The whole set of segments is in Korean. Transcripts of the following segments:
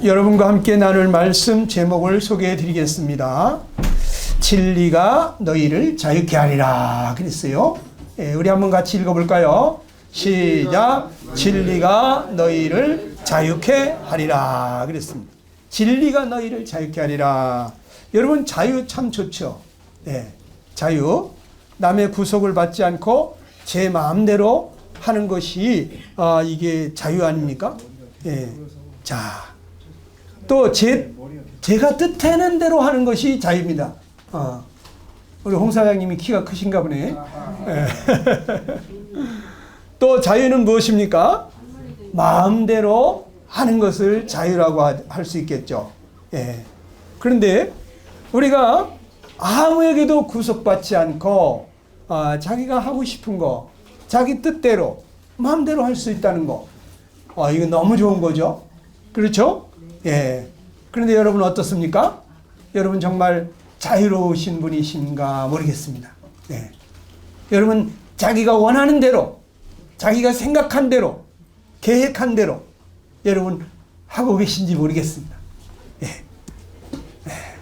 여러분과 함께 나눌 말씀 제목을 소개해 드리겠습니다. 진리가 너희를 자유케 하리라 그랬어요. 우리 한번 같이 읽어볼까요? 시작. 진리가 너희를 자유케 하리라 그랬습니다. 진리가 너희를 자유케 하리라. 여러분, 자유 참 좋죠. 자유. 남의 구속을 받지 않고 제 마음대로 하는 것이 이게 자유 아닙니까? 자, 또 제가 뜻하는 대로 하는 것이 자유입니다. 우리 홍 사장님이 키가 크신가 보네. 또 자유는 무엇입니까? 마음대로 하는 것을 자유라고 할 수 있겠죠. 그런데 우리가 아무에게도 구속받지 않고 자기가 하고 싶은 거, 자기 뜻대로 마음대로 할 수 있다는 거, 이거 너무 좋은 거죠. 그렇죠? 그런데 여러분 어떻습니까? 여러분 정말 자유로우신 분이신가 모르겠습니다. 여러분 자기가 원하는 대로, 자기가 생각한 대로, 계획한 대로 여러분 하고 계신지 모르겠습니다.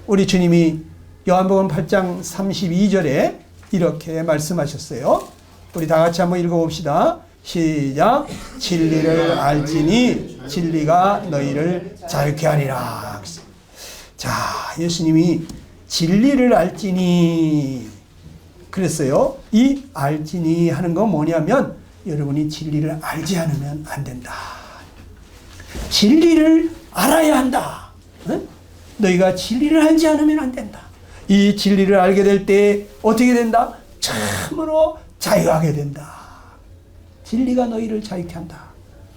우리 주님이 요한복음 8장 32절에 이렇게 말씀하셨어요. 우리 다 같이 한번 읽어봅시다. 시작. 진리를 알지니 진리가 너희를 자유케 하리라. 자, 예수님이 진리를 알지니 그랬어요. 이 알지니 하는 건 뭐냐면 여러분이 진리를 알지 않으면 안 된다. 진리를 알아야 한다. 너희가 진리를 알지 않으면 안 된다. 이 진리를 알게 될 때 어떻게 된다? 참으로 자유하게 된다. 진리가 너희를 자유케 한다.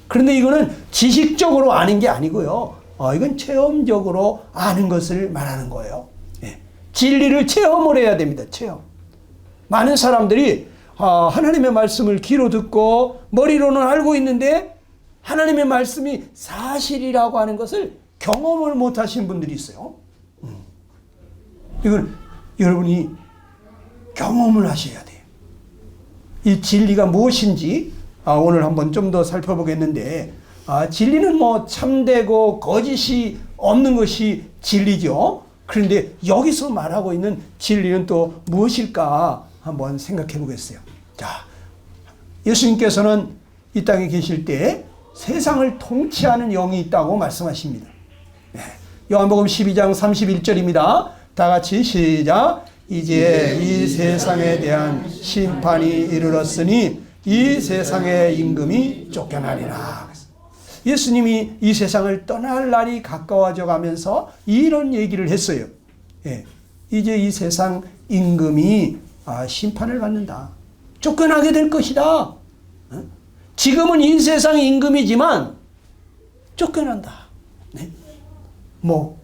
그런데 이거는 지식적으로 아는 게 아니고요. 이건 체험적으로 아는 것을 말하는 거예요. 진리를 체험을 해야 됩니다. 체험. 많은 사람들이 하나님의 말씀을 귀로 듣고 머리로는 알고 있는데 하나님의 말씀이 사실이라고 하는 것을 경험을 못 하신 분들이 있어요. 이건 여러분이 경험을 하셔야 돼요. 이 진리가 무엇인지 오늘 한번 좀 더 살펴보겠는데, 진리는 뭐 참되고 거짓이 없는 것이 진리죠. 그런데 여기서 말하고 있는 진리는 또 무엇일까 한번 생각해 보겠어요. 자, 예수님께서는 이 땅에 계실 때 세상을 통치하는 영이 있다고 말씀하십니다. 요한복음 12장 31절입니다. 다 같이 시작. 이제 이 세상에 대한 심판이 이르렀으니 이 세상의 임금이 쫓겨나리라. 예수님이 이 세상을 떠날 날이 가까워져 가면서 이런 얘기를 했어요. 이제 이 세상 임금이 심판을 받는다. 쫓겨나게 될 것이다. 지금은 이 세상 임금이지만 쫓겨난다. 뭐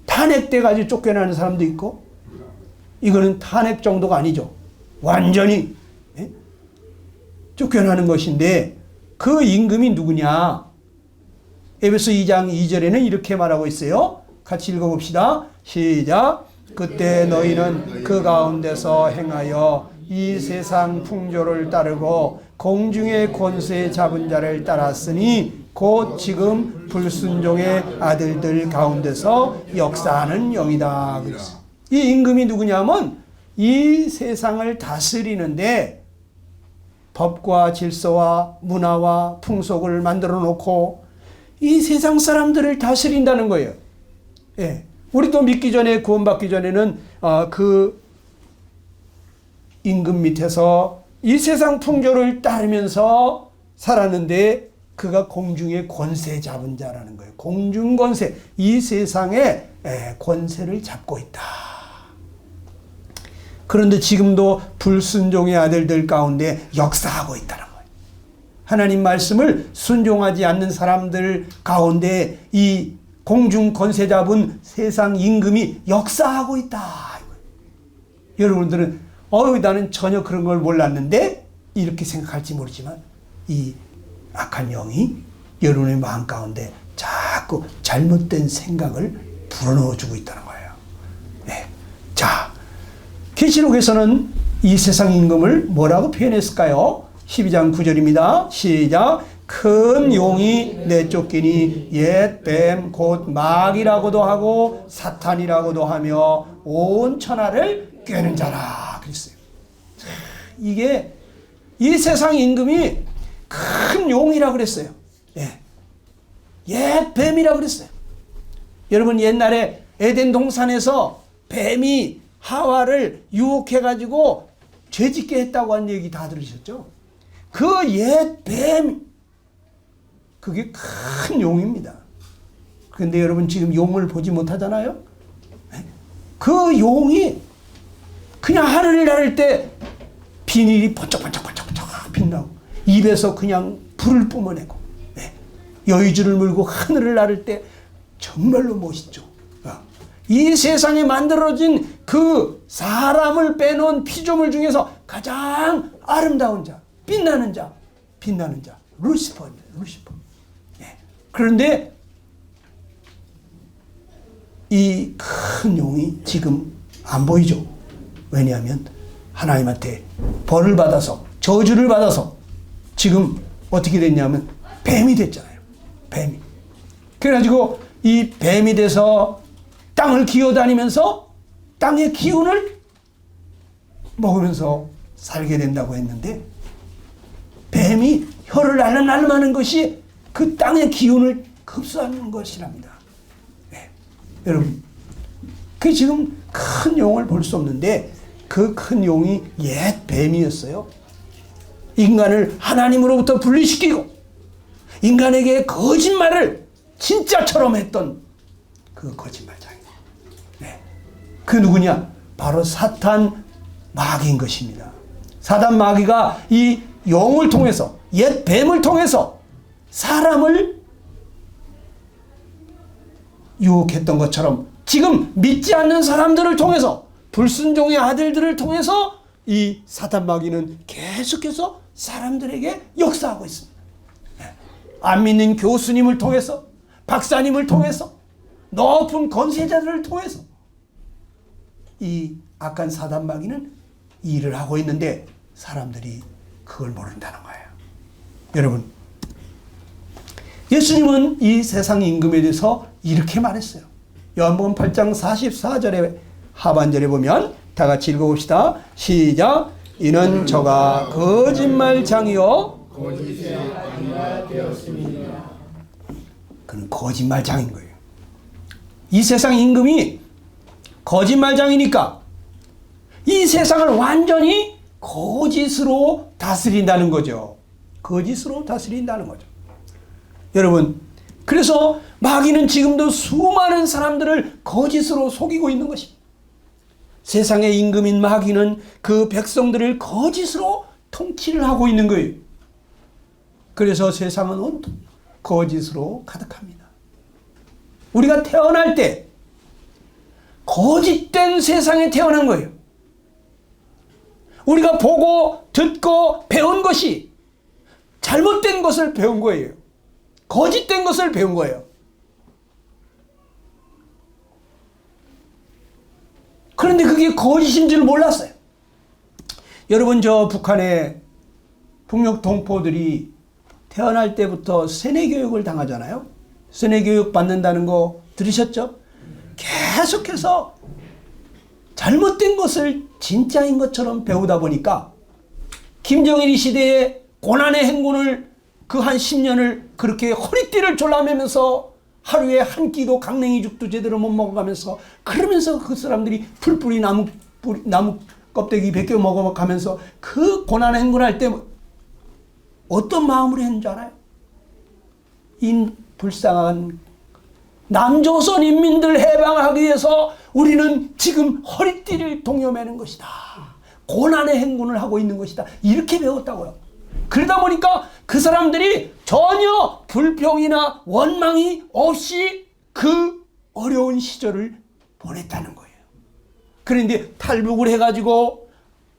탄핵돼 가지고 쫓겨나는 사람도 있고, 이거는 탄핵 정도가 아니죠. 완전히 쫓겨나는 것인데 그 임금이 누구냐? 에베소 2장 2절에는 이렇게 말하고 있어요. 같이 읽어봅시다. 시작. 그때 너희는 그 가운데서 행하여 이 세상 풍조를 따르고 공중의 권세 잡은 자를 따랐으니 곧 지금 불순종의 아들들 가운데서 역사하는 영이다. 그랬어요. 이 임금이 누구냐면 이 세상을 다스리는데 법과 질서와 문화와 풍속을 만들어 놓고 이 세상 사람들을 다스린다는 거예요. 우리도 믿기 전에, 구원받기 전에는 그 임금 밑에서 이 세상 풍조를 따르면서 살았는데 그가 공중의 권세 잡은 자라는 거예요. 공중 권세, 이 세상의 권세를 잡고 있다. 그런데 지금도 불순종의 아들들 가운데 역사하고 있다는 거예요. 하나님 말씀을 순종하지 않는 사람들 가운데 이 공중 권세 잡은 세상 임금이 역사하고 있다. 여러분들은 나는 전혀 그런 걸 몰랐는데 이렇게 생각할지 모르지만 이 악한 영이 여러분의 마음 가운데 자꾸 잘못된 생각을 불어넣어주고 있다는 거예요. 자, 계시록에서는 이 세상 임금을 뭐라고 표현했을까요? 12장 9절입니다. 시작. 큰 용이 내쫓기니 옛 뱀 곧 마귀라고도 하고 사탄이라고도 하며 온 천하를 꿰는 자라 그랬어요. 이게 이 세상 임금이 큰 용이라 그랬어요. 예. 옛 뱀이라 그랬어요. 여러분 옛날에 에덴 동산에서 뱀이 하와를 유혹해가지고 죄짓게 했다고 한 얘기 다 들으셨죠? 그 옛 뱀, 그게 큰 용입니다. 그런데 여러분 지금 용을 보지 못하잖아요? 그 용이 그냥 하늘을 나를 때 비닐이 번쩍번쩍 빛나고 입에서 그냥 불을 뿜어내고 여의주를 물고 하늘을 나를 때 정말로 멋있죠. 이 세상에 만들어진 그 사람을 빼놓은 피조물 중에서 가장 아름다운 자, 빛나는 자, 루시퍼입니다. 루시퍼. 그런데 이 큰 용이 지금 안 보이죠. 왜냐하면 하나님한테 벌을 받아서 저주를 받아서 지금 어떻게 됐냐면 뱀이 됐잖아요. 뱀이. 그래가지고 이 뱀이 돼서 땅을 기어다니면서 땅의 기운을 먹으면서 살게 된다고 했는데 뱀이 혀를 날름날름하는 것이 그 땅의 기운을 흡수하는 것이랍니다. 네. 여러분, 그 지금 큰 용을 볼 수 없는데 그 큰 용이 옛 뱀이었어요. 인간을 하나님으로부터 분리시키고 인간에게 거짓말을 진짜처럼 했던 그 거짓말장이에요. 네. 그 누구냐? 바로 사탄 마귀인 것입니다. 사단 마귀가 이 용을 통해서 옛 뱀을 통해서 사람을 유혹했던 것처럼 지금 믿지 않는 사람들을 통해서 불순종의 아들들을 통해서 이 사단 마귀는 계속해서 사람들에게 역사하고 있습니다. 안 믿는 교수님을 통해서 박사님을 통해서 높은 권세자들을 통해서 이 악한 사단 마귀는 일을 하고 있는데 사람들이 그걸 모른다는 거예요. 여러분, 예수님은 이 세상 임금에 대해서 이렇게 말했어요. 요한복음 8장 44절에 하반절에 보면 다 같이 읽어봅시다. 시작. 이는 저가 거짓말장이요 거짓의 아니라 되었습니다. 그는 거짓말장인 거예요. 이 세상 임금이 거짓말장이니까 이 세상을 완전히 거짓으로 다스린다는 거죠. 거짓으로 다스린다는 거죠. 여러분, 그래서 마귀는 지금도 수많은 사람들을 거짓으로 속이고 있는 것입니다. 세상의 임금인 마귀는 그 백성들을 거짓으로 통치를 하고 있는 거예요. 그래서 세상은 온통 거짓으로 가득합니다. 우리가 태어날 때 거짓된 세상에 태어난 거예요. 우리가 보고 듣고 배운 것이 잘못된 것을 배운 거예요. 거짓된 것을 배운 거예요. 그런데 그게 거짓인 줄 몰랐어요. 여러분, 저 북한의 북녘 동포들이 태어날 때부터 세뇌교육을 당하잖아요. 세뇌교육 받는다는 거 들으셨죠? 계속해서 잘못된 것을 진짜인 것처럼 배우다 보니까 김정일 시대에 고난의 행군을 그 한 10년을 그렇게 허리띠를 졸라매면서 하루에 한 끼도 강냉이죽도 제대로 못 먹어가면서 그러면서 그 사람들이 풀뿌리 나무 껍데기 벗겨 먹어가면서 그 고난의 행군할 때 어떤 마음으로 했는 줄 알아요? 이 불쌍한 남조선 인민들 해방하기 위해서 우리는 지금 허리띠를 동여매는 것이다. 고난의 행군을 하고 있는 것이다. 이렇게 배웠다고요. 그러다 보니까 그 사람들이 전혀 불평이나 원망이 없이 그 어려운 시절을 보냈다는 거예요. 그런데 탈북을 해가지고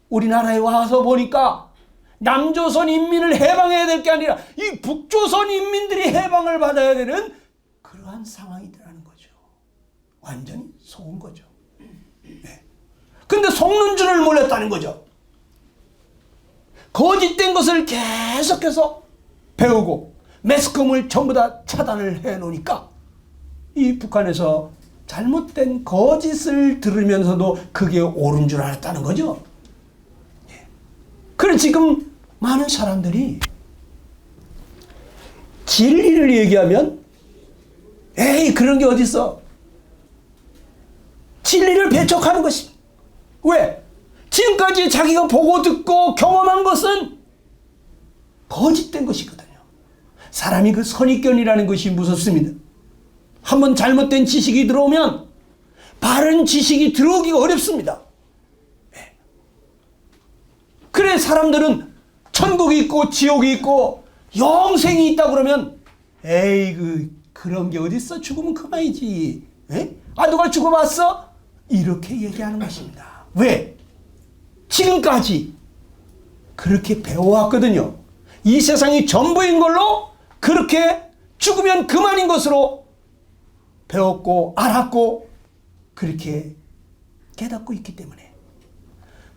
우리나라에 와서 보니까 남조선 인민을 해방해야 될 게 아니라 이 북조선 인민들이 해방을 받아야 되는 그러한 상황이라는 거죠. 완전히 속은 거죠. 네. 근데 속는 줄을 몰랐다는 거죠. 거짓된 것을 계속해서 배우고 매스컴을 전부 다 차단을 해 놓으니까 이 북한에서 잘못된 거짓을 들으면서도 그게 옳은 줄 알았다는 거죠. 그래 지금 많은 사람들이 진리를 얘기하면 에이 그런 게 어딨어. 진리를 배척하는 것입니다. 왜? 지금까지 자기가 보고 듣고 경험한 것은 거짓된 것이거든요. 사람이 그 선입견이라는 것이 무섭습니다. 한번 잘못된 지식이 들어오면 바른 지식이 들어오기가 어렵습니다. 그래 사람들은 천국이 있고 지옥이 있고 영생이 있다 그러면 에이 그런 게 어딨어? 죽으면 그만이지. 아 누가 죽어봤어? 이렇게 얘기하는 것입니다. 왜? 지금까지 그렇게 배워왔거든요. 이 세상이 전부인 걸로 그렇게 죽으면 그만인 것으로 배웠고 알았고 그렇게 깨닫고 있기 때문에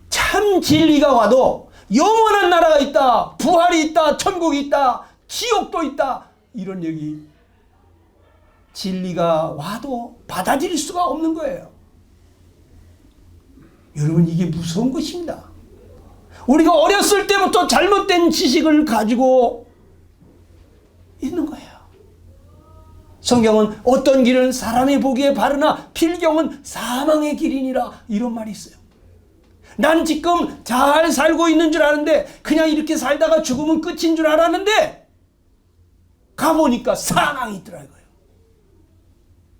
참 진리가 와도 영원한 나라가 있다, 부활이 있다, 천국이 있다, 지옥도 있다 이런 얘기 진리가 와도 받아들일 수가 없는 거예요. 여러분 이게 무서운 것입니다. 우리가 어렸을 때부터 잘못된 지식을 가지고 있는 거예요. 성경은 어떤 길은 사람이 보기에 바르나 필경은 사망의 길이니라 이런 말이 있어요. 난 지금 잘 살고 있는 줄 아는데 그냥 이렇게 살다가 죽으면 끝인 줄 알았는데 가보니까 사망이 있더라고요.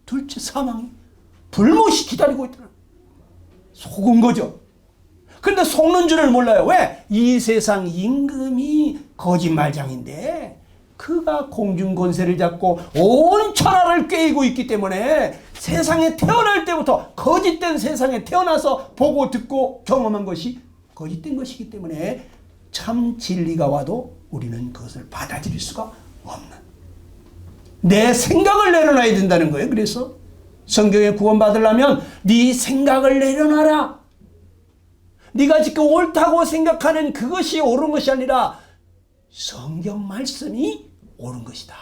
둘째 사망이 불못이 기다리고 있더라고요. 속은 거죠. 근데 속는 줄을 몰라요. 왜? 이 세상 임금이 거짓말장인데 그가 공중권세를 잡고 온 천하를 꿰이고 있기 때문에 세상에 태어날 때부터 거짓된 세상에 태어나서 보고 듣고 경험한 것이 거짓된 것이기 때문에 참 진리가 와도 우리는 그것을 받아들일 수가 없는 내 생각을 내려놔야 된다는 거예요. 그래서 성경에 구원받으려면 네 생각을 내려놔라. 네가 지금 옳다고 생각하는 그것이 옳은 것이 아니라 성경 말씀이 옳은 것이다.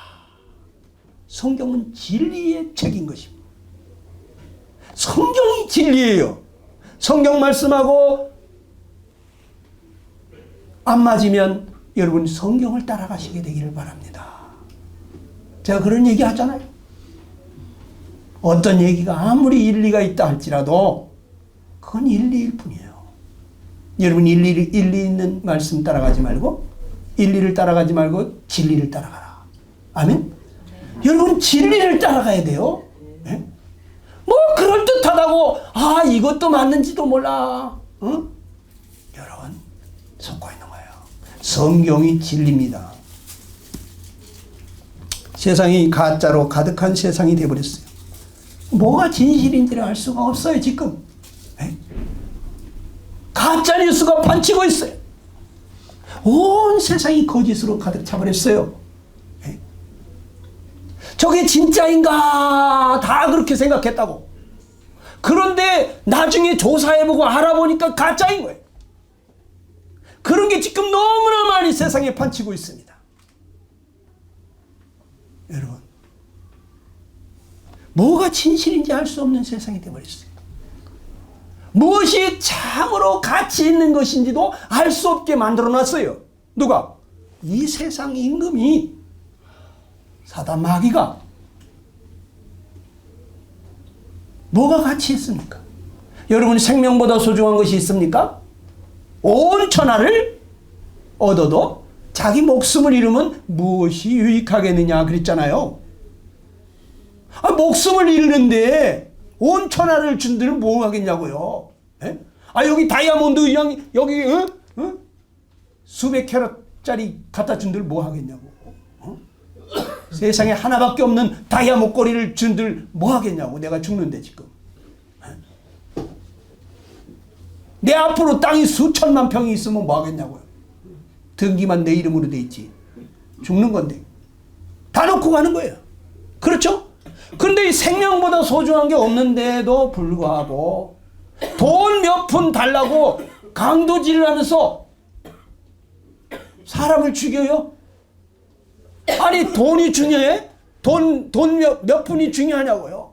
성경은 진리의 책인 것입니다. 성경이 진리예요. 성경 말씀하고 안 맞으면 여러분 성경을 따라가시게 되기를 바랍니다. 제가 그런 얘기 하잖아요. 어떤 얘기가 아무리 일리가 있다 할지라도 그건 일리일 뿐이에요. 여러분 일리 있는 말씀 따라가지 말고 일리를 따라가지 말고 진리를 따라가라. 아멘? 여러분 진리를 따라가야 돼요. 네? 뭐 그럴듯하다고 아 이것도 맞는지도 몰라. 여러분 속고 있는 거예요. 성경이 진리입니다. 세상이 가짜로 가득한 세상이 되어버렸어요. 뭐가 진실인지를 알 수가 없어요 지금. 네? 가짜 뉴스가 판치고 있어요. 온 세상이 거짓으로 가득 차버렸어요. 네? 저게 진짜인가 다 그렇게 생각했다고. 그런데 나중에 조사해보고 알아보니까 가짜인 거예요. 그런 게 지금 너무나 많이 세상에 판치고 있습니다. 여러분 뭐가 진실인지 알 수 없는 세상이 되어버렸어요. 무엇이 참으로 가치 있는 것인지도 알 수 없게 만들어놨어요. 누가? 이 세상 임금이 사단 마귀가. 뭐가 가치 있습니까? 여러분 생명보다 소중한 것이 있습니까? 온 천하를 얻어도 자기 목숨을 잃으면 무엇이 유익하겠느냐 그랬잖아요. 아, 목숨을 잃는데 온 천하를 준들은 뭐 하겠냐고요. 에? 아 여기 다이아몬드 여기 수백 캐럿짜리 갖다 준들 뭐 하겠냐고. 세상에 하나밖에 없는 다이아 목걸이를 준들 뭐 하겠냐고. 내가 죽는데 지금. 에? 내 앞으로 땅이 수천만 평이 있으면 뭐 하겠냐고요. 등기만 내 이름으로 돼 있지. 죽는 건데. 다 놓고 가는 거예요. 그렇죠? 근데 이 생명보다 소중한 게 없는데도 불구하고 돈 몇 푼 달라고 강도질을 하면서 사람을 죽여요? 아니 돈이 중요해? 돈 몇 푼이 중요하냐고요?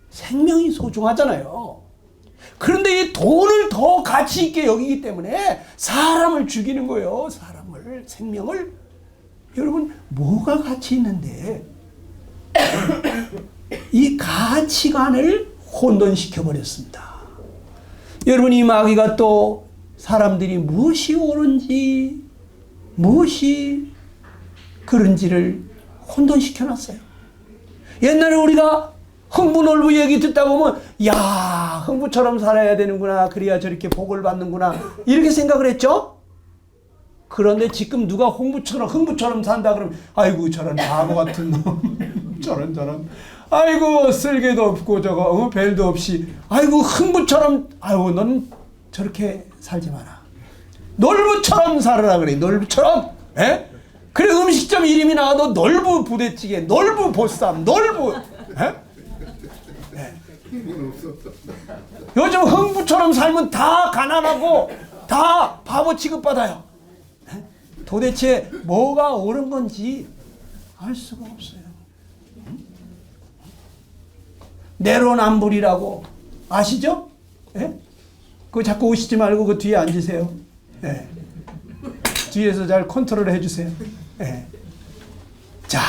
생명이 소중하잖아요. 그런데 이 돈을 더 가치 있게 여기기 때문에 사람을 죽이는 거예요. 사람을, 생명을. 여러분, 뭐가 가치 있는데 이 가치관을 혼돈시켜 버렸습니다. 여러분, 이 마귀가 또 사람들이 무엇이 옳은지 무엇이 그런지를 혼돈시켜 놨어요. 옛날에 우리가 흥부놀부 얘기 듣다 보면 야, 흥부처럼 살아야 되는구나, 그래야 저렇게 복을 받는구나, 이렇게 생각을 했죠. 그런데 지금 누가 흥부처럼 산다 그러면 아이고 저런 바보 같은 놈 저런 아이고 쓸개도 없고 저거 벨도 없이 아이고 흥부처럼, 아이고 넌 저렇게 살지 마라, 놀부처럼 살아라 그래. 놀부처럼. 에? 그래 음식점 이름이 나와도 놀부 부대찌개, 놀부 보쌈, 놀부. 에? 요즘 흥부처럼 살면 다 가난하고 다 바보 취급받아요. 도대체 뭐가 옳은 건지 알 수가 없어요. 내로남불이라고 아시죠? 예? 그거 자꾸 오시지 말고 그 뒤에 앉으세요. 예. 뒤에서 잘 컨트롤 해주세요. 예. 자,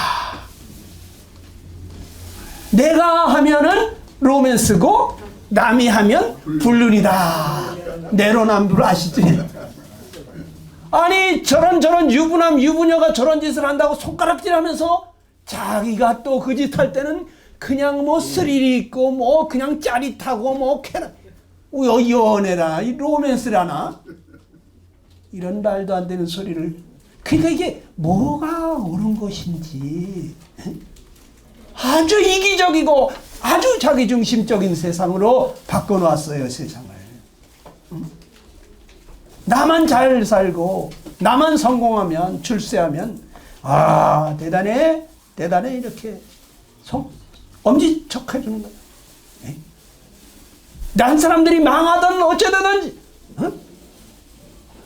내가 하면은 로맨스고 남이 하면 불륜이다. 내로남불 아시지? 아니 저런 유부남 유부녀가 저런 짓을 한다고 손가락질하면서 자기가 또 그 짓 할 때는 그냥 뭐 스릴이 있고 뭐 그냥 짜릿하고 뭐 연애라, 이 로맨스라나, 이런 말도 안 되는 소리를. 그러니까 이게 뭐가 옳은 것인지 아주 이기적이고 아주 자기중심적인 세상으로 바꿔놓았어요, 세상을. 나만 잘 살고 나만 성공하면, 출세하면 아 대단해 이렇게 엄지척 해주는 거야. 난 사람들이 망하든 어쩌든지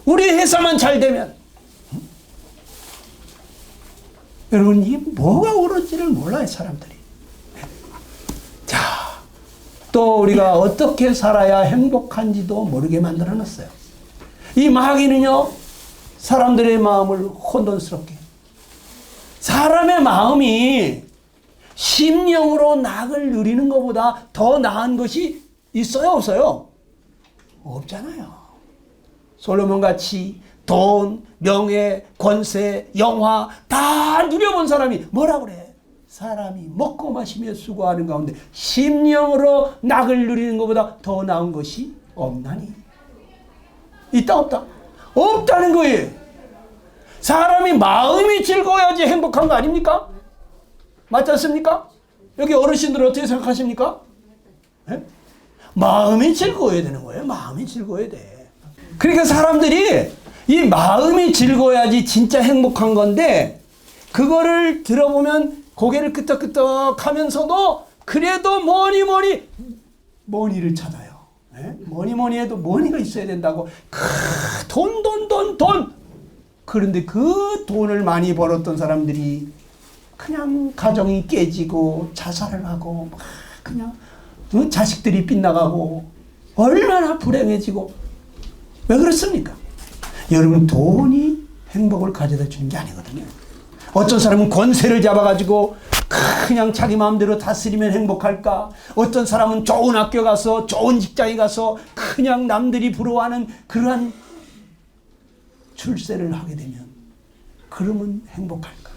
우리 회사만 잘 되면. 여러분, 이게 뭐가 옳은지를 몰라요, 사람들이. 자, 또 우리가 어떻게 살아야 행복한지도 모르게 만들어놨어요. 이 마귀는요, 사람들의 마음을 혼돈스럽게. 사람의 마음이 심령으로 낙을 누리는 것보다 더 나은 것이 있어요, 없어요? 없잖아요. 솔로몬 같이 돈, 명예, 권세, 영화 다 누려본 사람이 뭐라 그래? 사람이 먹고 마시며 수고하는 가운데 심령으로 낙을 누리는 것보다 더 나은 것이 없나니? 있다 없다? 없다는 거예요. 사람이 마음이 즐거워야지 행복한 거 아닙니까? 맞지 않습니까? 여기 어르신들 어떻게 생각하십니까? 네? 마음이 즐거워야 되는 거예요. 마음이 즐거워야 돼. 그러니까 사람들이 이 마음이 즐거워야지 진짜 행복한 건데, 그거를 들어보면 고개를 끄덕끄덕 하면서도 그래도 머니를 찾아요. 네? 뭐니 해도 머니가 있어야 된다고. 돈. 그런데 그 돈을 많이 벌었던 사람들이 그냥 가정이 깨지고 자살을 하고 막 그냥 자식들이 빗나가고 얼마나 불행해지고. 왜 그렇습니까? 여러분, 돈이 행복을 가져다 주는 게 아니거든요. 어떤 사람은 권세를 잡아가지고 그냥 자기 마음대로 다스리면 행복할까? 어떤 사람은 좋은 학교 가서 좋은 직장에 가서 그냥 남들이 부러워하는 그러한 출세를 하게 되면 그러면 행복할까?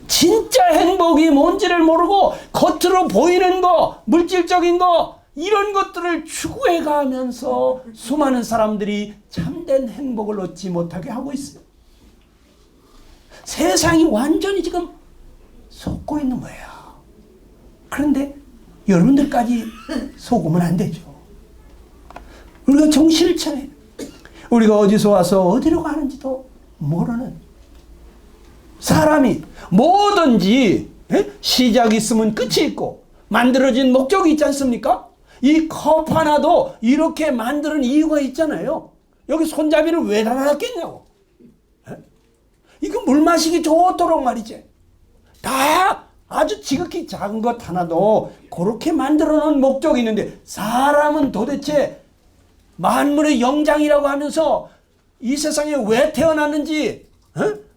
진짜 행복이 뭔지를 모르고 겉으로 보이는 거, 물질적인 거, 이런 것들을 추구해 가면서 수많은 사람들이 참된 행복을 얻지 못하게 하고 있어요. 세상이 완전히 지금 속고 있는 거예요. 그런데 여러분들까지 속으면 안 되죠. 우리가 정신을 차려요. 우리가 어디서 와서 어디로 가는지도 모르는 사람이 뭐든지 시작이 있으면 끝이 있고 만들어진 목적이 있지 않습니까? 이 컵 하나도 이렇게 만드는 이유가 있잖아요. 여기 손잡이를 왜 달아놨겠냐고. 이거 물 마시기 좋도록 말이지. 다 아주 지극히 작은 것 하나도 그렇게 만들어 놓은 목적이 있는데, 사람은 도대체 만물의 영장이라고 하면서 이 세상에 왜 태어났는지,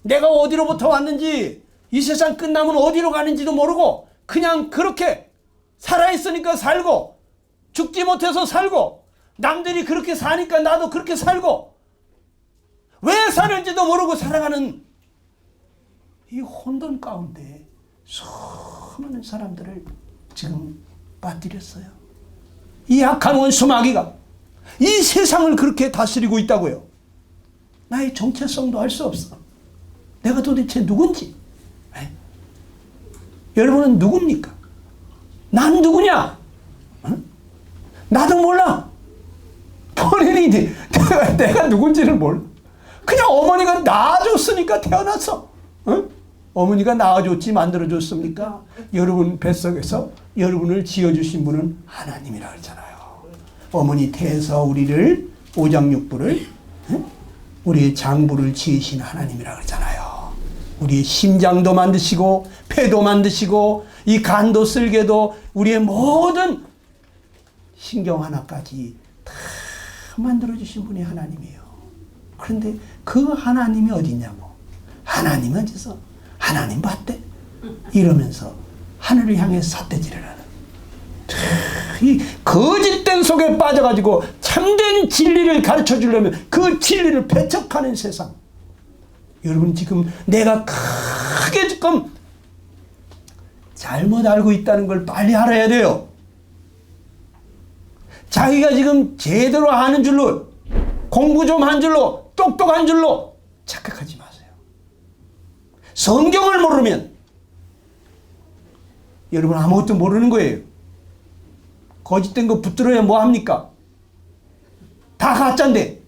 내가 어디로부터 왔는지, 이 세상 끝나면 어디로 가는지도 모르고 그냥 그렇게 살아있으니까 살고, 죽지 못해서 살고, 남들이 그렇게 사니까 나도 그렇게 살고, 왜 사는지도 모르고 살아가는 이 혼돈 가운데 수많은 사람들을 지금 빠뜨렸어요. 이 악한 원수 마귀가 이 세상을 그렇게 다스리고 있다고요. 나의 정체성도 알 수 없어. 내가 도대체 누군지. 여러분은 누굽니까? 난 누구냐? 나도 몰라. 본인이 내가 누군지를 몰라. 그냥 어머니가 낳아줬으니까 태어났어. 어머니가 낳아줬지 만들어줬습니까? 여러분 뱃속에서 여러분을 지어주신 분은 하나님이라 그러잖아요. 어머니 태에서 우리를 오장육부를, 우리의 장부를 지으신 하나님이라 그러잖아요. 우리의 심장도 만드시고 폐도 만드시고 이 간도 쓸개도 우리의 모든 신경 하나까지 다 만들어주신 분이 하나님이에요. 그런데 그 하나님이 어디냐고. 하나님은 어디서 하나님 봤대? 이러면서 하늘을 향해 삿대질을 하는, 이 거짓된 속에 빠져가지고 참된 진리를 가르쳐 주려면 그 진리를 배척하는 세상. 여러분 지금 내가 크게 지금 잘못 알고 있다는 걸 빨리 알아야 돼요. 자기가 지금 제대로 아는 줄로, 공부 좀 한 줄로, 똑똑한 줄로 착각하지 마세요. 성경을 모르면 여러분 아무것도 모르는 거예요. 거짓된 거 붙들어야 뭐합니까? 다 가짜인데.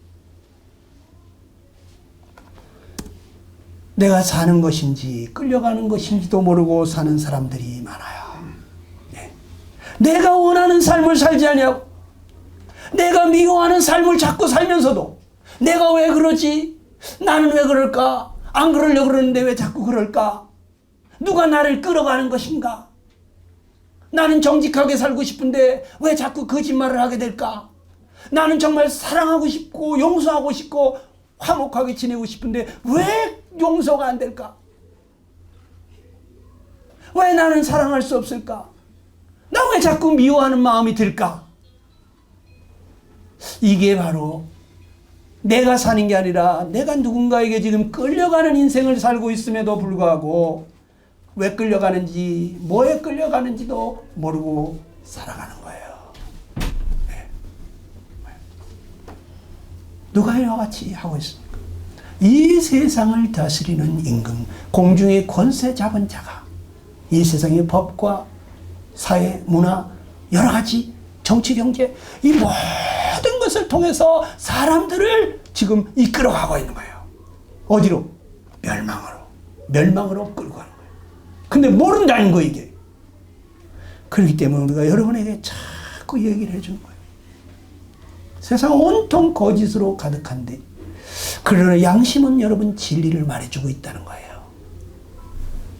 내가 사는 것인지 끌려가는 것인지도 모르고 사는 사람들이 많아요. 네. 내가 원하는 삶을 살지 않냐고. 내가 미워하는 삶을 자꾸 살면서도 내가 왜 그러지? 나는 왜 그럴까? 안 그러려고 그러는데 왜 자꾸 그럴까? 누가 나를 끌어가는 것인가? 나는 정직하게 살고 싶은데 왜 자꾸 거짓말을 하게 될까? 나는 정말 사랑하고 싶고 용서하고 싶고 화목하게 지내고 싶은데 왜 용서가 안 될까? 왜 나는 사랑할 수 없을까? 나 왜 자꾸 미워하는 마음이 들까? 이게 바로 내가 사는 게 아니라 내가 누군가에게 지금 끌려가는 인생을 살고 있음에도 불구하고 왜 끌려가는지, 뭐에 끌려가는지도 모르고 살아가는 거예요. 네. 누가 이와 같이 하고 있습니까? 이 세상을 다스리는 임금, 공중의 권세 잡은 자가 이 세상의 법과 사회, 문화, 여러 가지 정치, 경제, 이 모든 것을 통해서 사람들을 지금 이끌어가고 있는 거예요. 어디로? 멸망으로 끌고 가는 거예요. 근데 모른다는 거 이게. 그렇기 때문에 우리가 여러분에게 자꾸 얘기를 해주는 거예요. 세상 온통 거짓으로 가득한데 그러나 양심은 여러분 진리를 말해주고 있다는 거예요.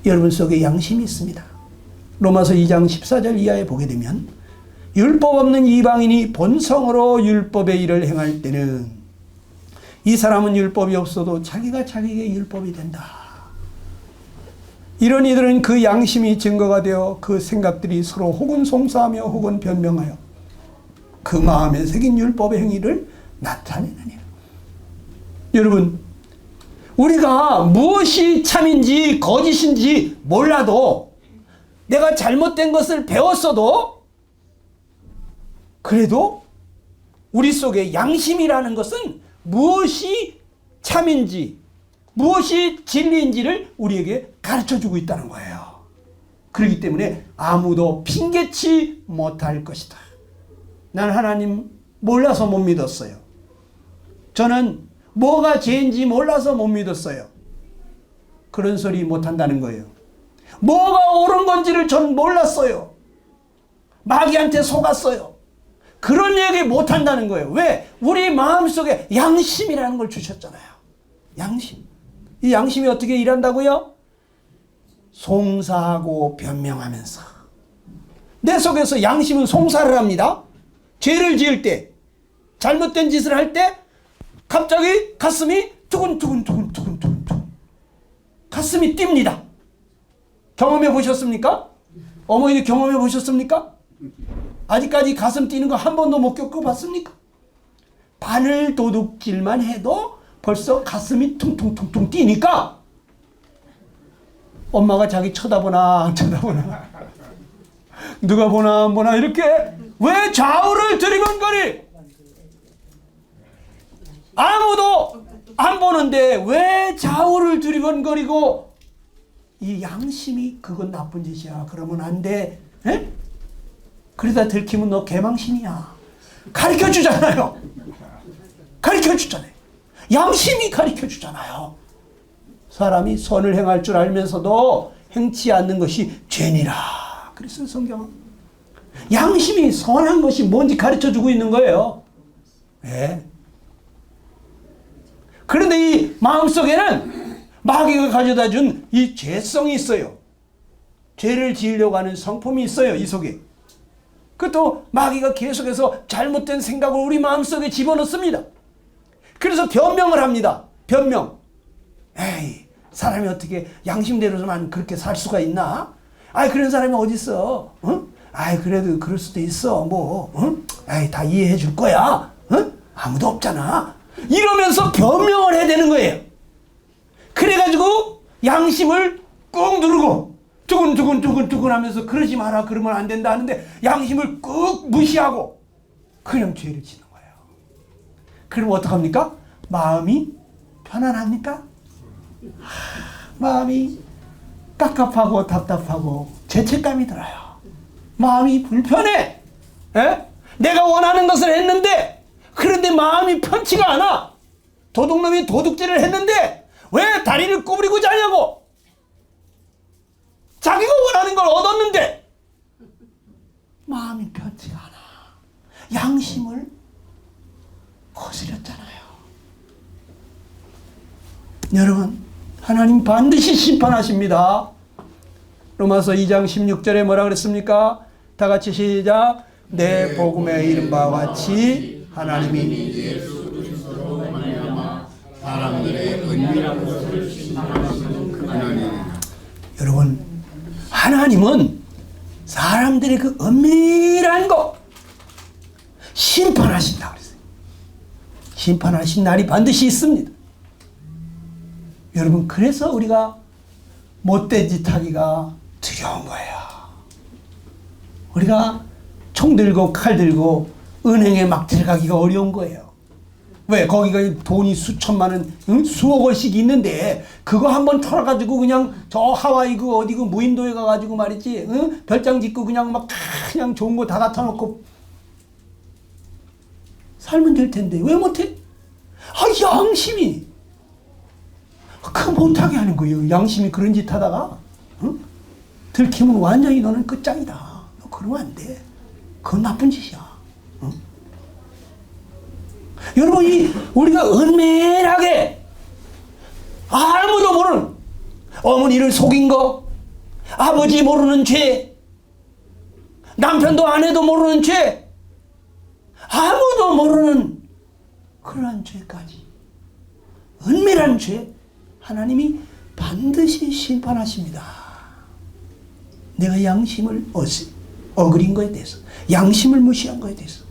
여러분 속에 양심이 있습니다. 로마서 2장 14절 이하에 보게 되면 율법 없는 이방인이 본성으로 율법의 일을 행할 때는 이 사람은 율법이 없어도 자기가 자기에게 율법이 된다. 이런 이들은 그 양심이 증거가 되어 그 생각들이 서로 혹은 송사하며 혹은 변명하여 그 마음에 새긴 율법의 행위를 나타내느니라. 여러분, 우리가 무엇이 참인지 거짓인지 몰라도 내가 잘못된 것을 배웠어도 그래도 우리 속에 양심이라는 것은 무엇이 참인지 무엇이 진리인지를 우리에게 가르쳐주고 있다는 거예요. 그렇기 때문에 아무도 핑계치 못할 것이다. 난 하나님 몰라서 못 믿었어요. 저는 뭐가 죄인지 몰라서 못 믿었어요. 그런 소리 못한다는 거예요. 뭐가 옳은 건지를 전 몰랐어요. 마귀한테 속았어요. 그런 얘기 못한다는 거예요. 왜? 우리 마음속에 양심이라는 걸 주셨잖아요. 양심. 이 양심이 어떻게 일한다고요? 송사하고 변명하면서. 내 속에서 양심은 송사를 합니다. 죄를 지을 때, 잘못된 짓을 할 때 갑자기 가슴이 두근두근 가슴이 뜁니다. 경험해 보셨습니까? 어머니 경험해 보셨습니까? 아직까지 가슴 뛰는 거 한 번도 못 겪어봤습니까? 바늘 도둑질만 해도 벌써 가슴이 퉁퉁퉁퉁 뛰니까 엄마가 자기 쳐다보나 안 쳐다보나 누가 보나 안 보나 이렇게 왜 좌우를 들이번거리? 아무도 안 보는데 왜 좌우를 들이번거리고? 이 양심이 그건 나쁜 짓이야. 그러면 안 돼. 에? 그러다 들키면 너 개망신이야. 가르쳐주잖아요. 가르쳐주잖아요. 양심이 가르쳐주잖아요. 사람이 선을 행할 줄 알면서도 행치 않는 것이 죄니라. 그랬어요, 성경은. 양심이 선한 것이 뭔지 가르쳐주고 있는 거예요. 예. 그런데 이 마음속에는 마귀가 가져다 준 이 죄성이 있어요. 죄를 지으려고 하는 성품이 있어요, 이 속에. 그것도 마귀가 계속해서 잘못된 생각을 우리 마음속에 집어넣습니다. 그래서 변명을 합니다. 변명. 에이, 사람이 어떻게 양심대로만 그렇게 살 수가 있나? 아이, 그런 사람이 어딨어? 응? 아이, 그래도 그럴 수도 있어. 뭐, 응? 아이, 다 이해해 줄 거야. 응? 아무도 없잖아. 이러면서 변명을 해야 되는 거예요. 그래가지고 양심을 꾹 누르고 두근두근 하면서 그러지 마라, 그러면 안 된다 하는데 양심을 꾹 무시하고 그냥 죄를 짓는 거예요. 그럼 어떡합니까? 마음이 편안합니까? 마음이 깝깝하고 답답하고 죄책감이 들어요. 마음이 불편해. 에? 내가 원하는 것을 했는데 그런데 마음이 편치가 않아. 도둑놈이 도둑질을 했는데 왜 다리를 구부리고 자냐고. 자기가 원하는 걸 얻었는데 마음이 편치가 않아. 양심을 거스렸잖아요. 여러분, 하나님 반드시 심판하십니다. 로마서 2장 16절에 뭐라 그랬습니까? 다 같이 시작. 내 복음에 이른 바와 같이 하나님이 예수 그리스도로 말미암아 사람들의 은밀한 것을 심판하시는 그날이. 여러분, 하나님은 사람들의 그 은밀한 거 심판하신다고 그랬어요. 심판하신 날이 반드시 있습니다. 여러분, 그래서 우리가 못된 짓 하기가 두려운 거예요. 우리가 총 들고 칼 들고 은행에 막 들어가기가 어려운 거예요. 왜? 거기가 돈이 수천만 원, 응? 수억 원씩 있는데 그거 한번 털어가지고 그냥 저 하와이 그 어디 그 무인도에 가가지고 말이지, 응? 별장 짓고 그냥 막 그냥 좋은 거 다 갖다 놓고 살면 될 텐데 왜 못해? 아, 양심이 그 못하게 하는 거예요. 양심이 그런 짓 하다가, 응? 들키면 완전히 너는 끝장이다. 너 그러면 안 돼. 그건 나쁜 짓이야. 응? 여러분, 우리가 은밀하게 아무도 모르는 어머니를 속인 거, 아버지 모르는 죄, 남편도 아내도 모르는 죄, 아무도 모르는 그러한 죄까지, 은밀한 죄, 하나님이 반드시 심판하십니다. 내가 양심을 어그린 거에 대해서, 양심을 무시한 거에 대해서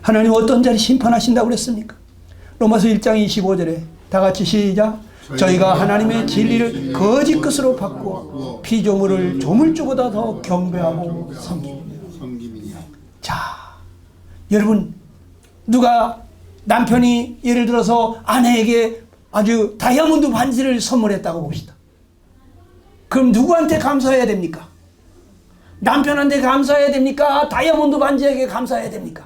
하나님 어떤 자리 심판하신다고 그랬습니까? 로마서 1장 25절에 다 같이 시작. 저희가 하나님의 진리를 거짓 것으로 바꾸어 피조물을 조물주보다 더 경배하고 섬깁니다. 자, 여러분, 누가 남편이 예를 들어서 아내에게 아주 다이아몬드 반지를 선물했다고 봅시다. 그럼 누구한테 감사해야 됩니까? 남편한테 감사해야 됩니까? 다이아몬드 반지에게 감사해야 됩니까?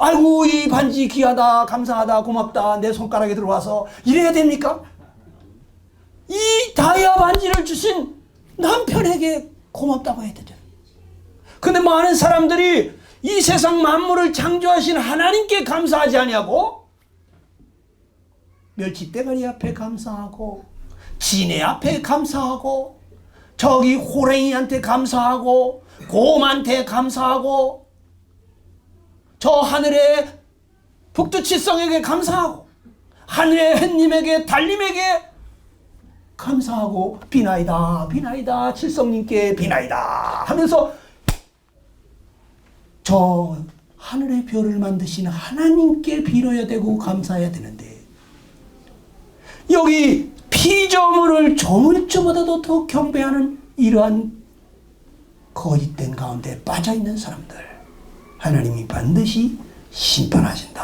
아이고, 이 반지 귀하다, 감사하다, 고맙다, 내 손가락에 들어와서 이래야 됩니까? 이 다이아 반지를 주신 남편에게 고맙다고 해야 되죠. 근데 많은 사람들이 이 세상 만물을 창조하신 하나님께 감사하지 아니하고 멸치대가리 앞에 감사하고, 지네 앞에 감사하고, 저기 호랭이한테 감사하고, 곰한테 감사하고, 저 하늘의 북두칠성에게 감사하고, 하늘의 햇님에게 달님에게 감사하고, 비나이다 비나이다 칠성님께 비나이다 하면서 저 하늘의 별을 만드신 하나님께 빌어야 되고 감사해야 되는데, 여기 피조물을 조물주보다도 더 경배하는 이러한 거짓된 가운데 빠져있는 사람들, 하나님이 반드시 심판하신다.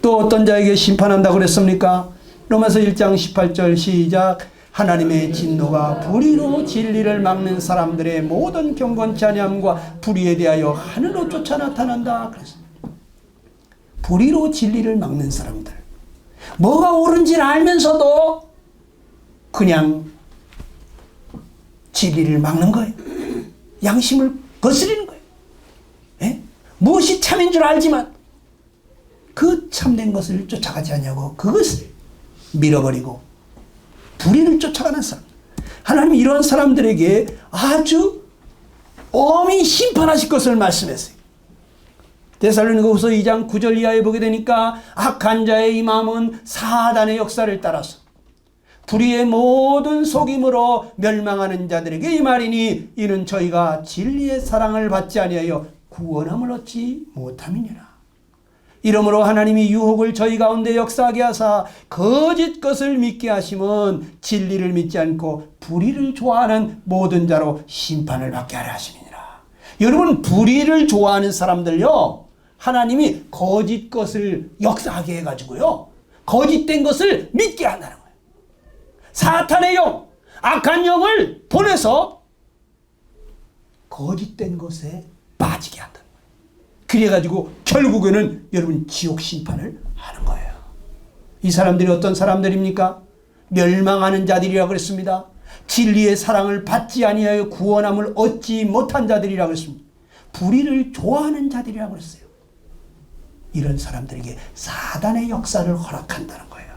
또 어떤 자에게 심판한다고 그랬습니까? 로마서 1장 18절 시작. 하나님의 진노가 불의로 진리를 막는 사람들의 모든 경건치 아니함과 불의에 대하여 하늘로 쫓아 나타난다. 그래서 불의로 진리를 막는 사람들, 뭐가 옳은지 알면서도 그냥 진리를 막는 거예요. 양심을 거스리는 거예요. 예? 무엇이 참인 줄 알지만 그 참된 것을 쫓아가지 않냐고 그것을 밀어버리고 불의를 쫓아가는 사람, 하나님이 이런 사람들에게 아주 엄히 심판하실 것을 말씀했어요. 데살로니가후서 2장 9절 이하에 보게 되니까 악한 자의 이 마음은 사단의 역사를 따라서 불의의 모든 속임으로 멸망하는 자들에게 이 말이니 이는 저희가 진리의 사랑을 받지 아니하여 구원함을 얻지 못함이니라. 이러므로 하나님이 유혹을 저희 가운데 역사하게 하사 거짓 것을 믿게 하심은 진리를 믿지 않고 불의를 좋아하는 모든 자로 심판을 받게 하려 하심이니라. 여러분, 불의를 좋아하는 사람들요, 하나님이 거짓 것을 역사하게 해가지고요, 거짓된 것을 믿게 한다는 거예요. 사탄의 영, 악한 영을 보내서 거짓된 것에 빠지게 한다. 그래가지고 결국에는 여러분 지옥 심판을 하는 거예요. 이 사람들이 어떤 사람들입니까? 멸망하는 자들이라고 그랬습니다. 진리의 사랑을 받지 아니하여 구원함을 얻지 못한 자들이라고 그랬습니다. 불의를 좋아하는 자들이라고 그랬어요. 이런 사람들에게 사단의 역사를 허락한다는 거예요.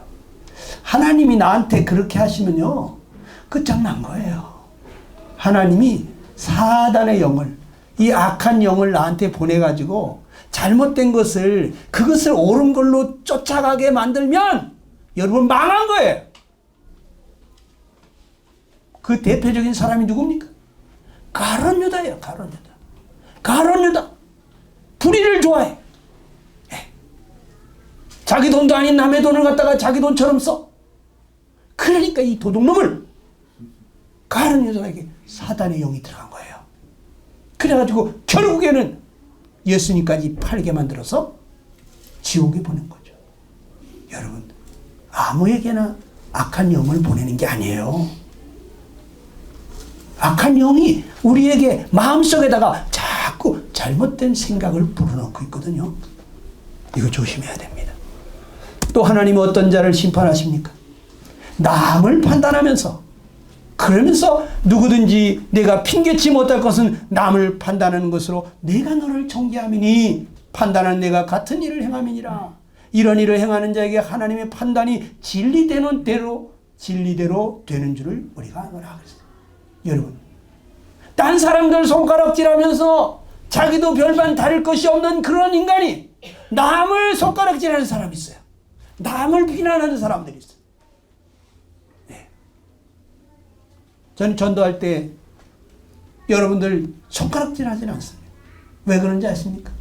하나님이 나한테 그렇게 하시면요, 끝장난 거예요. 하나님이 사단의 영을, 이 악한 영을 나한테 보내가지고 잘못된 것을, 그것을 옳은 걸로 쫓아가게 만들면 여러분 망한 거예요. 그 대표적인 사람이 누굽니까? 가룟 유다예요. 가룟 유다. 가룟 유다. 불의를 좋아해. 자기 돈도 아닌 남의 돈을 갖다가 자기 돈처럼 써. 그러니까 이 도둑놈을, 가룟 유다에게 사단의 영이 들어간 거예요. 그래가지고 결국에는 예수님까지 팔게 만들어서 지옥에 보낸 거죠. 여러분, 아무에게나 악한 영을 보내는 게 아니에요. 악한 영이 우리에게 마음속에다가 자꾸 잘못된 생각을 불어넣고 있거든요. 이거 조심해야 됩니다. 또 하나님은 어떤 자를 심판하십니까? 남을 판단하면서, 그러면서 누구든지 내가 핑계치 못할 것은 남을 판단하는 것으로 내가 너를 정죄함이니 판단한 내가 같은 일을 행함이니라. 이런 일을 행하는 자에게 하나님의 판단이 진리되는 대로 진리대로 되는 줄을 우리가 아노라. 여러분, 딴 사람들 손가락질하면서 자기도 별반 다를 것이 없는 그런 인간이 남을 손가락질하는 사람이 있어요. 남을 비난하는 사람들이 있어요. 저는 전도할 때 여러분들 손가락질 하진 않습니다. 왜 그런지 아십니까?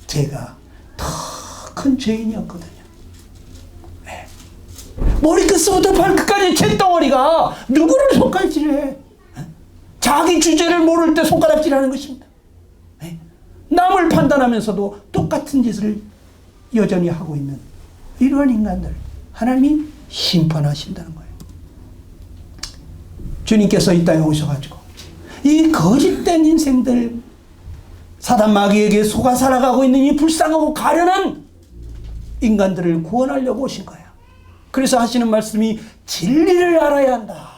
제가 더 큰 죄인이었거든요. 네. 머리끝부터 발끝까지 잿덩어리가 누구를 손가락질해? 자기 주제를 모를 때 손가락질하는 것입니다. 네. 남을 판단하면서도 똑같은 짓을 여전히 하고 있는 이러한 인간들, 하나님이 심판하신다는 거예요. 주님께서 이 땅에 오셔가지고 이 거짓된 인생들, 사단 마귀에게 속아 살아가고 있는 이 불쌍하고 가련한 인간들을 구원하려고 오신 거예요. 그래서 하시는 말씀이 진리를 알아야 한다.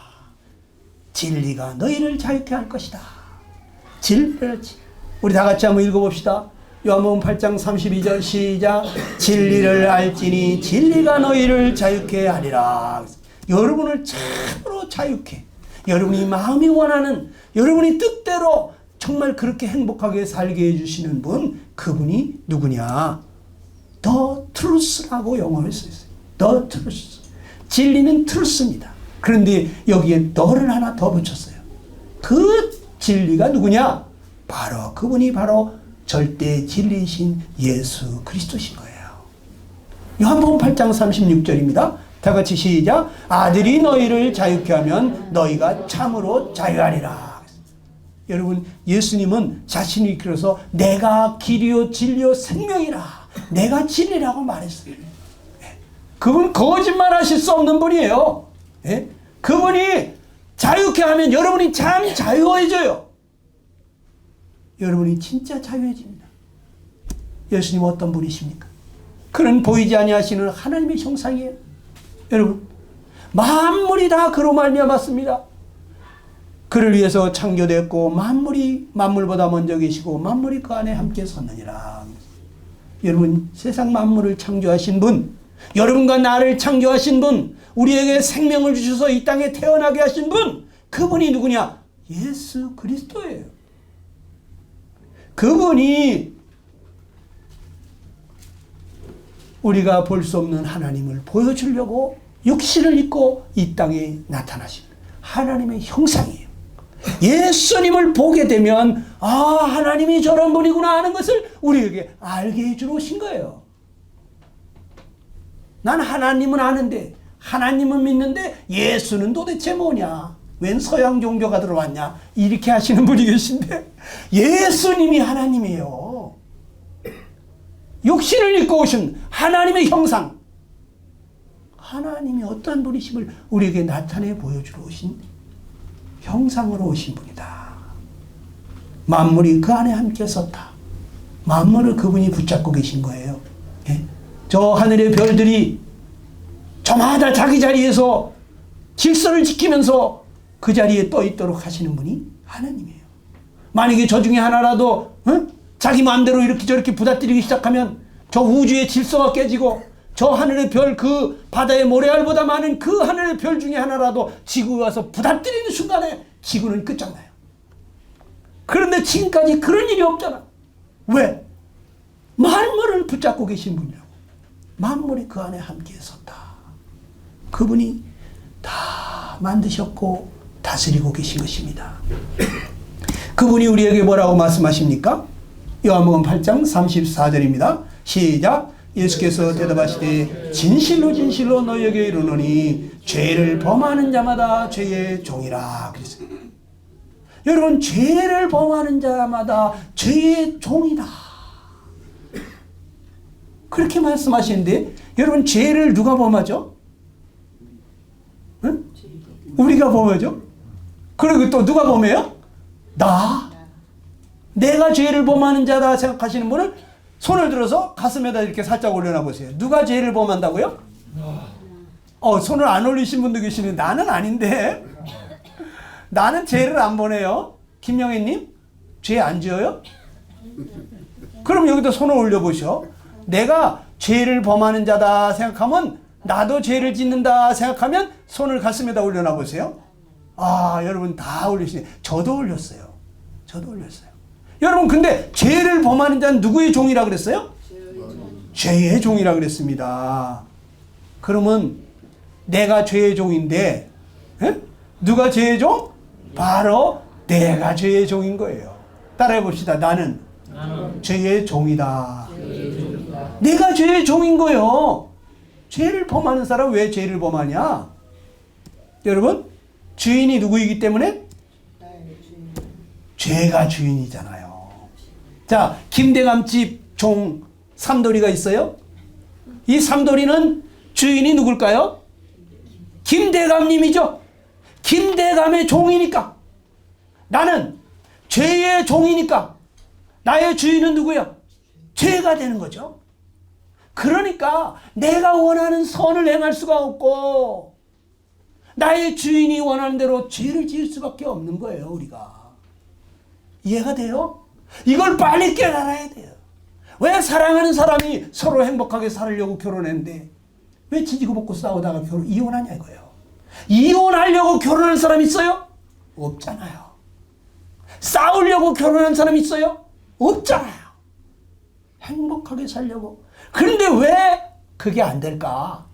진리가 너희를 자유케 할 것이다. 진리를, 우리 다 같이 한번 읽어봅시다. 요한복음 8장 32절 시작. 진리를 알지니 진리가 너희를 자유케 하리라. 여러분을 참으로 자유케, 여러분이 마음이 원하는, 여러분이 뜻대로 정말 그렇게 행복하게 살게 해주시는 분, 그분이 누구냐? The truth라고 영어에 써있어요. The truth. 진리는 truth입니다. 그런데 여기에 너를 하나 더 붙였어요. 그 진리가 누구냐? 바로 그분이 바로 절대 진리이신 예수 그리스도신 거예요. 요한복음 8장 36절입니다. 다 같이 시작. 아들이 너희를 자유케 하면 너희가 참으로 자유하리라. 여러분, 예수님은 자신이 이끌어서 내가 길이요 진리요 생명이라, 내가 진리라고 말했어요. 그분 거짓말 하실 수 없는 분이에요. 그분이 자유케 하면 여러분이 참 자유해져요. 여러분이 진짜 자유해집니다. 예수님 어떤 분이십니까? 그는 보이지 아니하시는 하나님의 형상이에요. 여러분, 만물이 다 그로 말미암았습니다. 그를 위해서 창조되었고 만물이 만물보다 먼저 계시고 만물이 그 안에 함께 섰느니라. 여러분, 세상 만물을 창조하신 분, 여러분과 나를 창조하신 분, 우리에게 생명을 주셔서 이 땅에 태어나게 하신 분, 그분이 누구냐? 예수 그리스도예요. 그분이 우리가 볼 수 없는 하나님을 보여주려고 육신을 입고 이 땅에 나타나신 하나님의 형상이에요. 예수님을 보게 되면 아, 하나님이 저런 분이구나 하는 것을 우리에게 알게 해주러 오신 거예요. 난 하나님은 아는데, 하나님은 믿는데 예수는 도대체 뭐냐? 웬 서양 종교가 들어왔냐? 이렇게 하시는 분이 계신데 예수님이 하나님이에요. 육신을 입고 오신 하나님의 형상, 하나님이 어떠한 분이심을 우리에게 나타내 보여주러 오신 형상으로 오신 분이다. 만물이 그 안에 함께 섰다. 만물을 그분이 붙잡고 계신 거예요. 저 하늘의 별들이 저마다 자기 자리에서 질서를 지키면서 그 자리에 떠 있도록 하시는 분이 하나님이에요. 만약에 저 중에 하나라도 자기 마음대로 이렇게 저렇게 부닥뜨리기 시작하면 저 우주의 질서가 깨지고 저 하늘의 별, 그 바다의 모래알보다 많은 그 하늘의 별 중에 하나라도 지구에 와서 부닥뜨리는 순간에 지구는 끝장나요. 그런데 지금까지 그런 일이 없잖아. 왜? 만물을 붙잡고 계신 분이라고. 만물이 그 안에 함께 섰다. 그분이 다 만드셨고 다스리고 계신 것입니다. 그분이 우리에게 뭐라고 말씀하십니까? 요한복음 8장 34절입니다. 시작. 예수께서 대답하시되 진실로 진실로 너희에게 이르노니 죄를 범하는 자마다 죄의 종이라 그랬어요. 여러분, 죄를 범하는 자마다 죄의 종이다. 그렇게 말씀하시는데 여러분, 죄를 누가 범하죠? 응? 우리가 범하죠? 그리고 또 누가 범해요? 내가 죄를 범하는 자다 생각하시는 분은 손을 들어서 가슴에다 이렇게 살짝 올려놔 보세요. 누가 죄를 범한다고요? 손을 안 올리신 분도 계시는데 나는 아닌데. 나는 죄를 안 보내요. 김영애님, 죄 안 지어요? 그럼 여기다 손을 올려보셔. 내가 죄를 범하는 자다 생각하면, 나도 죄를 짓는다 생각하면 손을 가슴에다 올려놔 보세요. 여러분 다 올리시네. 저도 올렸어요. 여러분, 근데 죄를 범하는 자는 누구의 종이라 그랬어요? 죄의 종이라 그랬습니다. 그러면 내가 죄의 종인데 누가 죄의 종? 바로 내가 죄의 종인 거예요. 따라해 봅시다. 나는 죄의 종이다. 내가 죄의 종인 거예요. 죄를 범하는 사람 왜 죄를 범하냐? 여러분, 주인이 누구이기 때문에? 죄가 주인이잖아요. 자, 김대감집 종 삼돌이가 있어요. 이 삼돌이는 주인이 누굴까요? 김대감님이죠. 김대감의 종이니까, 나는 죄의 종이니까 나의 주인은 누구야? 죄가 되는 거죠. 그러니까 내가 원하는 선을 행할 수가 없고 나의 주인이 원하는 대로 죄를 지을 수밖에 없는 거예요. 우리가 이해가 돼요? 이걸 빨리 깨달아야 돼요. 왜 사랑하는 사람이 서로 행복하게 살려고 결혼했는데 왜 지지고 볶고 싸우다가 이혼하냐 이거예요. 이혼하려고 결혼한 사람 있어요? 없잖아요. 싸우려고 결혼한 사람 있어요? 없잖아요. 행복하게 살려고. 그런데 왜 그게 안 될까?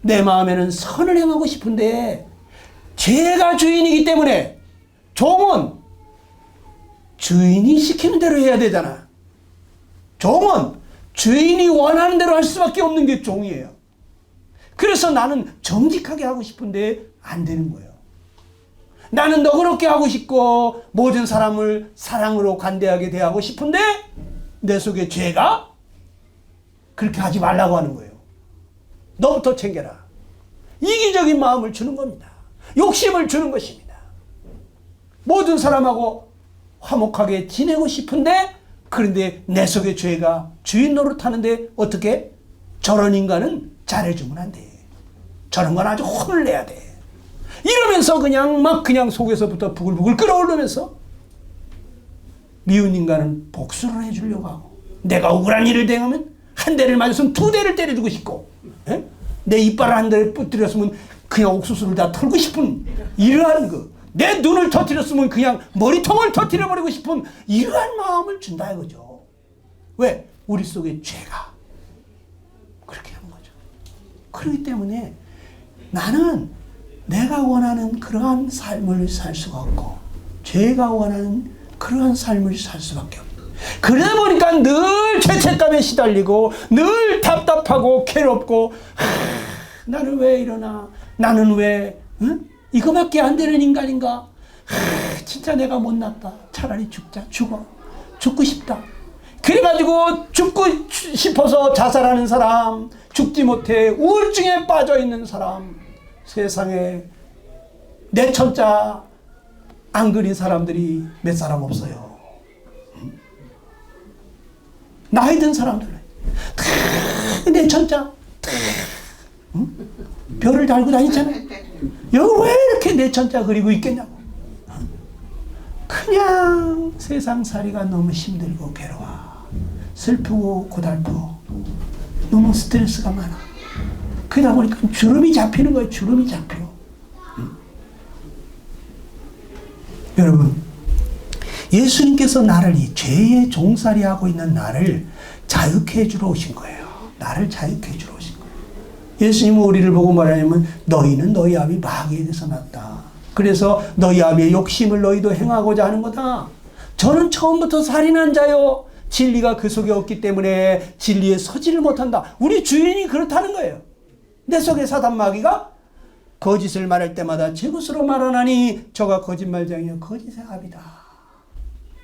내 마음에는 선을 행하고 싶은데 죄가 주인이기 때문에 종은 주인이 시키는 대로 해야 되잖아. 종은 주인이 원하는 대로 할 수밖에 없는 게 종이에요. 그래서 나는 정직하게 하고 싶은데 안 되는 거예요. 나는 너그럽게 하고 싶고 모든 사람을 사랑으로 관대하게 대하고 싶은데 내 속에 죄가 그렇게 하지 말라고 하는 거예요. 너부터 챙겨라. 이기적인 마음을 주는 겁니다. 욕심을 주는 것입니다. 모든 사람하고 화목하게 지내고 싶은데 그런데 내 속에 죄가 주인 노릇하는데 어떻게? 저런 인간은 잘해주면 안 돼. 저런 건 아주 혼을 내야 돼. 이러면서 그냥 속에서부터 부글부글 끓어오르면서 미운 인간은 복수를 해주려고 하고 내가 억울한 일을 당하면 한 대를 맞았으면 두 대를 때려주고 싶고 에? 내 이빨을 한 대를 부뜨렸으면 그냥 옥수수를 다 털고 싶은 이러한 내 눈을 터뜨렸으면 그냥 머리통을 터뜨려버리고 싶은 이러한 마음을 준다 이거죠. 왜? 우리 속에 죄가 그렇게 하는 거죠. 그렇기 때문에 나는 내가 원하는 그러한 삶을 살 수가 없고 죄가 원하는 그러한 삶을 살 수밖에 없다. 그러다 보니까 늘 죄책감에 시달리고 늘 답답하고 괴롭고 나는 왜 이러나 나는 왜 이거밖에 안 되는 인간인가? 진짜 내가 못났다. 차라리 죽고 싶다. 그래가지고 죽고 싶어서 자살하는 사람, 죽지 못해 우울증에 빠져있는 사람, 세상에 내 천자 안 그린 사람들이 몇 사람 없어요. 나이 든 사람들 내 천자 별을 달고 다니잖아요. 여기 왜 이렇게 내 천자 그리고 있겠냐고. 그냥 세상살이가 너무 힘들고 괴로워. 슬프고 고달프고 너무 스트레스가 많아. 그러다 보니까 주름이 잡히는 거예요. 주름이 잡혀. 여러분, 예수님께서 나를 이 죄의 종살이 하고 있는 나를 자유케 해주러 오신 거예요. 나를 자유케 해주러 오신 거예요. 예수님은 우리를 보고 말하냐면 너희는 너희 아비 마귀에게서 났다. 그래서 너희 아비의 욕심을 너희도 행하고자 하는 거다. 저는 처음부터 살인한 자요. 진리가 그 속에 없기 때문에 진리에 서지를 못한다. 우리 주인이 그렇다는 거예요. 내 속에 사단 마귀가 거짓을 말할 때마다 제 것으로 말하나니 저가 거짓말장이요 거짓의 아비다.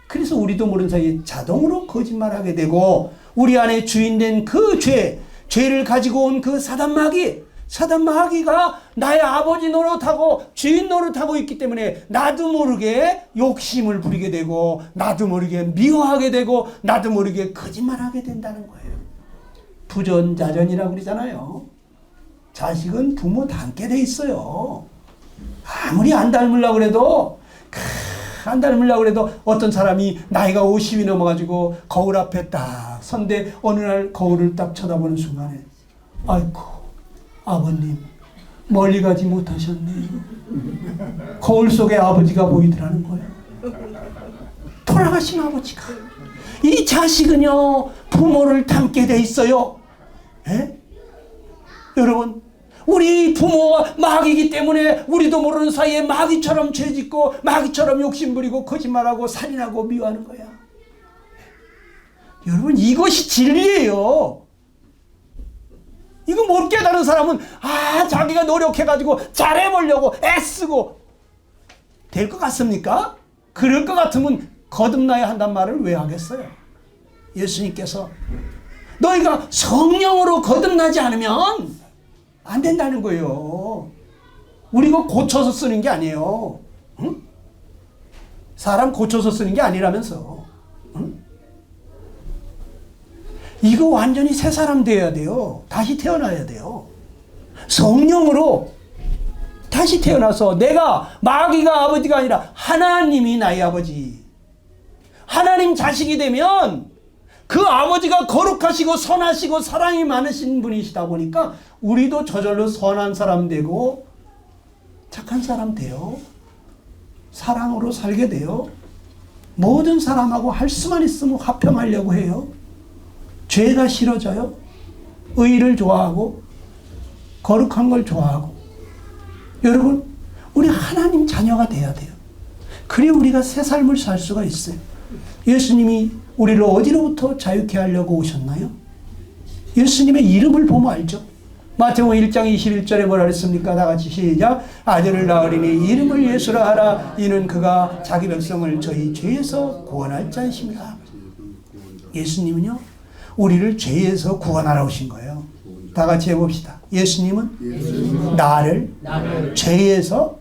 그래서 우리도 모르는 사이에 자동으로 거짓말하게 되고 우리 안에 주인된 그 죄를 가지고 온 그 사단 마귀가 나의 아버지 노릇하고 주인 노릇하고 있기 때문에 나도 모르게 욕심을 부리게 되고 나도 모르게 미워하게 되고 나도 모르게 거짓말하게 된다는 거예요. 부전자전이라고 그러잖아요. 자식은 부모 닮게 돼 있어요. 아무리 안 닮으려고 그래도 어떤 사람이 나이가 50이 넘어가지고 거울 앞에 딱 선대 어느 날 거울을 딱 쳐다보는 순간에 아이고 아버님 멀리 가지 못하셨네. 거울 속에 아버지가 보이더라는 거예요. 돌아가신 아버지가. 이 자식은요 부모를 닮게 돼 있어요. 에? 여러분 우리 부모가 마귀이기 때문에 우리도 모르는 사이에 마귀처럼 죄짓고 마귀처럼 욕심부리고 거짓말하고 살인하고 미워하는 거야. 여러분 이것이 진리예요. 이거 못 깨달은 사람은 자기가 노력해가지고 잘해보려고 애쓰고 될 것 같습니까? 그럴 것 같으면 거듭나야 한단 말을 왜 하겠어요? 예수님께서 너희가 성령으로 거듭나지 않으면 안 된다는 거예요. 우리가 고쳐서 쓰는 게 아니에요. 응? 사람 고쳐서 쓰는 게 아니라면서. 응? 이거 완전히 새 사람 되어야 돼요. 다시 태어나야 돼요. 성령으로 다시 태어나서 내가 마귀가 아버지가 아니라 하나님이 나의 아버지. 하나님 자식이 되면 그 아버지가 거룩하시고 선하시고 사랑이 많으신 분이시다 보니까 우리도 저절로 선한 사람 되고 착한 사람 돼요. 사랑으로 살게 돼요. 모든 사람하고 할 수만 있으면 화평하려고 해요. 죄가 싫어져요. 의를 좋아하고 거룩한 걸 좋아하고. 여러분, 우리 하나님 자녀가 돼야 돼요. 그래야 우리가 새 삶을 살 수가 있어요. 예수님이 우리를 어디로부터 자유케 하려고 오셨나요? 예수님의 이름을 보면 알죠. 마태복음 1장 21절에 뭐라 그랬습니까? 다 같이 시작. 아들을 낳으리니 이름을 예수라 하라. 이는 그가 자기 백성을 저희 죄에서 구원할 자이십니다. 예수님은요, 우리를 죄에서 구원하러 오신 거예요. 다 같이 해봅시다. 예수님은 나를 죄에서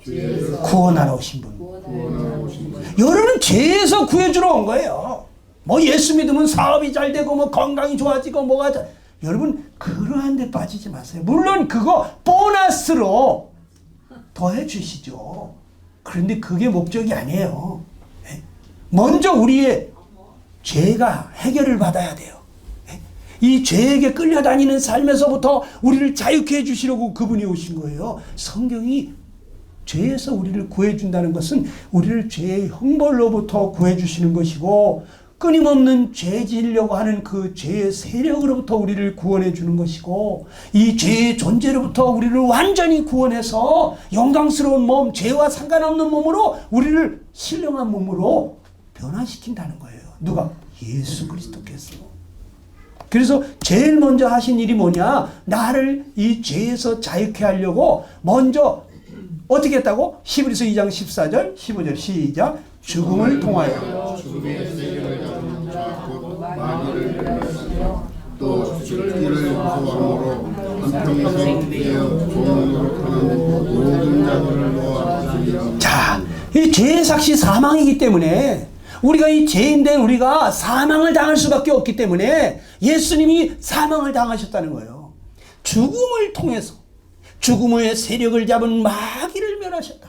구원하러 오신 분. 여러분, 죄에서 구해주러 온 거예요. 뭐 예수 믿으면 사업이 잘 되고 뭐 건강이 좋아지고 뭐가 여러분, 그러한 데 빠지지 마세요. 물론 그거 보너스로 더해 주시죠. 그런데 그게 목적이 아니에요. 먼저 우리의 죄가 해결을 받아야 돼요. 이 죄에게 끌려다니는 삶에서부터 우리를 자유케 해주시려고 그분이 오신 거예요. 성경이 죄에서 우리를 구해준다는 것은 우리를 죄의 형벌로부터 구해주시는 것이고, 끊임없는 죄 지으려고 하는 그 죄의 세력으로부터 우리를 구원해 주는 것이고, 이 죄의 존재로부터 우리를 완전히 구원해서 영광스러운 몸, 죄와 상관없는 몸으로 우리를 신령한 몸으로 변화시킨다는 거예요. 누가? 예수 그리스도께서. 그래서 제일 먼저 하신 일이 뭐냐? 나를 이 죄에서 자유케 하려고 먼저 어떻게 했다고? 히브리서 2장 14절 15절 시작. 죽음을 통하여 또 죽기를 무서워함으로 한평생 되어 종으로 가는 모든 자들을 놓아. 자, 이 죄의 삭시 사망이기 때문에 우리가 이 죄인된 우리가 사망을 당할 수밖에 없기 때문에 예수님이 사망을 당하셨다는 거예요. 죽음을 통해서 죽음의 세력을 잡은 마귀를 멸하셨다.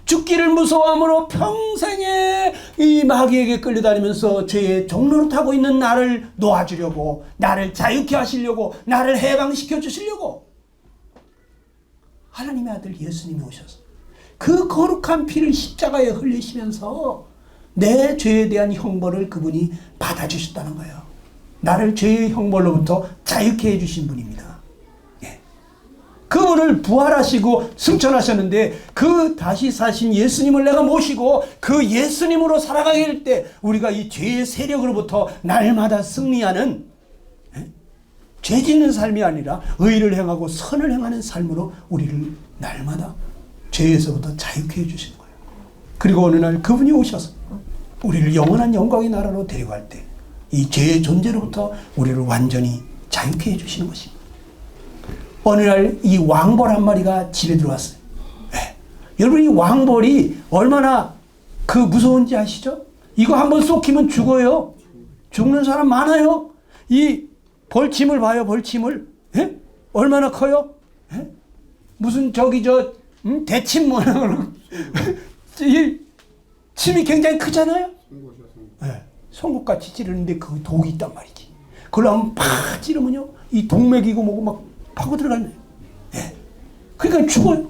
죽기를 무서워함으로 평생에 이 마귀에게 끌려다니면서 죄의 종로를 타고 있는 나를 놓아주려고, 나를 자유케 하시려고, 나를 해방시켜 주시려고 하나님의 아들 예수님이 오셔서 그 거룩한 피를 십자가에 흘리시면서 내 죄에 대한 형벌을 그분이 받아주셨다는 거예요. 나를 죄의 형벌로부터 자유케 해주신 분입니다. 그분을 부활하시고 승천하셨는데 그 다시 사신 예수님을 내가 모시고 그 예수님으로 살아가게 될 때 우리가 이 죄의 세력으로부터 날마다 승리하는, 죄 짓는 삶이 아니라 의를 행하고 선을 행하는 삶으로 우리를 날마다 죄에서부터 자유케 해주시는 거예요. 그리고 어느 날 그분이 오셔서 우리를 영원한 영광의 나라로 데려갈 때 이 죄의 존재로부터 우리를 완전히 자유케 해주시는 것입니다. 어느 날 이 왕벌 한 마리가 집에 들어왔어요. 여러분, 이 왕벌이 얼마나 그 무서운지 아시죠? 이거 한번 쏟기면 죽어요. 죽는 사람 많아요. 이 벌침을 봐요, 벌침을. 얼마나 커요? 무슨 대침 모양으로. 이 침이 굉장히 크잖아요. 송곳같이 찌르는데 그 독이 있단 말이지. 그걸 한번 팍 찌르면요, 이 동맥이고 뭐고 막 파고 들어갔네. 그러니까 죽어요.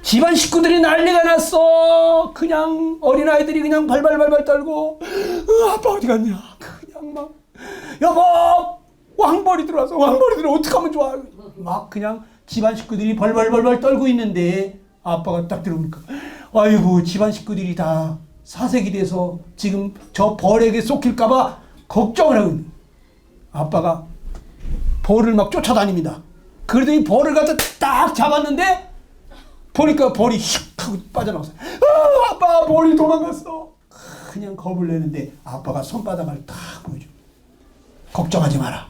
집안 식구들이 난리가 났어. 그냥 어린아이들이 그냥 발발발발 떨고, 아빠 어디 갔냐? 그냥 막, 여보, 왕벌이 들어와서, 왕벌이 들어 어떡하면 좋아? 막 그냥 집안 식구들이 발발발발 떨고 있는데 아빠가 딱 들어오니까, 아이고, 집안 식구들이 다 사색이 돼서 지금 저 벌에게 쏟길까봐 걱정을 하고 있는. 아빠가 벌을 막 쫓아다닙니다. 그래도 이 벌을 갖다 딱 잡았는데 보니까 벌이 휙 하고 빠져나왔어요. 아빠, 벌이 도망갔어. 그냥 겁을 내는데 아빠가 손바닥을 딱 보여줘. 걱정하지 마라.